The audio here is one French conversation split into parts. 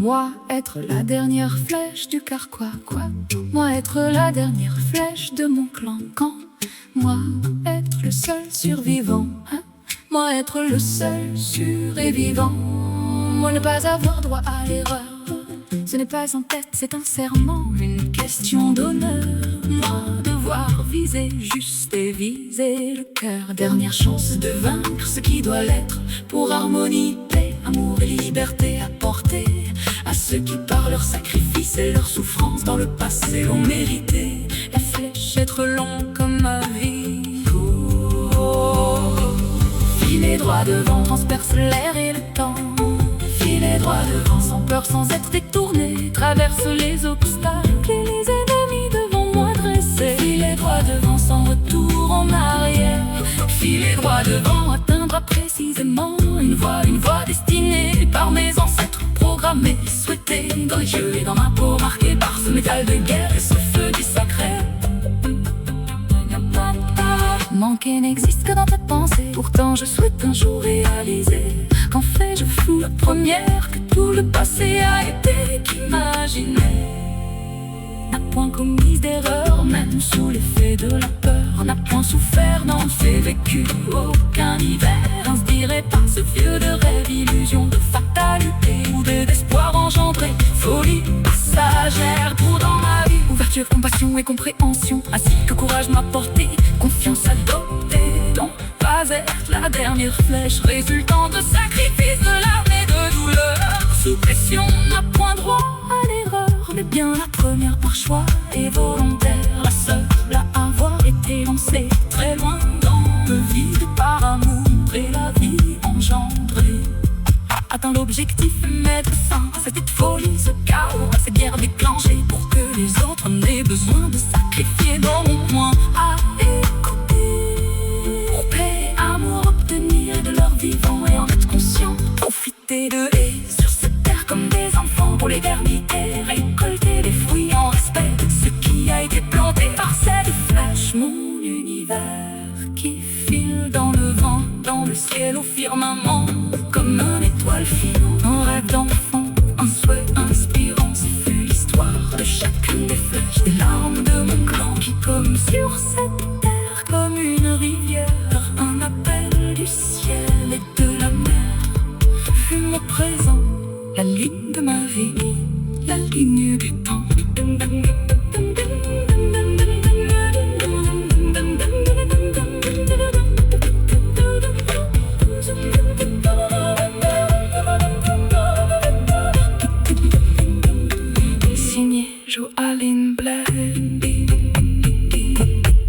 Moi être la dernière flèche du carquois, quoi. Moi être la dernière flèche de mon clan, quand. Moi être le seul survivant, hein? Moi être le seul survivant. Moi ne pas avoir droit à l'erreur. Ce n'est pas en tête, c'est un serment, une question d'honneur. Moi devoir viser juste et viser le cœur. Dernière chance de vaincre ce qui doit l'être, pour harmonie, paix, amour et liberté apporter à ceux qui par leur sacrifice et leur souffrance dans le passé ont mérité la flèche, être long comme ma vie. Filer droit devant, transperce l'air et le temps. Filer droit devant, sans peur, sans être détourné, traverse les obstacles et les ennemis devant moi dressés. Filer droit devant, sans retour en arrière. Filer droit devant, atteindra précisément une voie destinée par mes ancêtres programmés, souhaités dans les yeux et dans ma peau, marquée par ce métal de guerre et ce feu du sacré. Manquer n'existe que dans ta pensée, pourtant je souhaite un jour réaliser qu'en fait je fous la première, que tout le passé a été qu'imaginé. N'a point commis d'erreur, même sous l'effet de la peur. N'a point souffert, n'en fait vécu aucun hiver inspiré par ce vieux de rêve, illusion de fatalité ou d'espoir engendré, folie passagère. Pour dans ma vie, ouverture, compassion et compréhension, ainsi que courage m'a porté, confiance adoptée. Non, pas être la dernière flèche résultant de sacrifice, de larmes et de douleur. Sous pression, n'a point droit à l'erreur, mais bien la première par choix et volontaire. La seule à avoir été lancée très loin dans le vide par amour et la vie engendrée. Atteint l'objectif, mettre fin à cette folie, ce chaos, à cette guerre déclenchée, pour que les autres n'aient besoin de sacrifier, non moins à écouter. Pour paix, amour, obtenir de leur vivant et en être conscient. Profiter de et sur cette terre comme des enfants pour l'éternité. Récolter les fruits en respect de ce qui a été planté par cette flèche. Mon univers qui file dans le vent, dans le ciel au firmament, comme un étoile filante, un rêve d'enfant, un souhait inspirant. Ce fut l'histoire de chacune des flèches, des larmes de mon clan qui, comme sur cette terre, comme une rivière, un appel du ciel et de la mer, fut mon présent, la ligne de ma vie, la ligne du temps. Joaline Blais,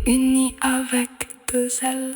unie avec deux ailes.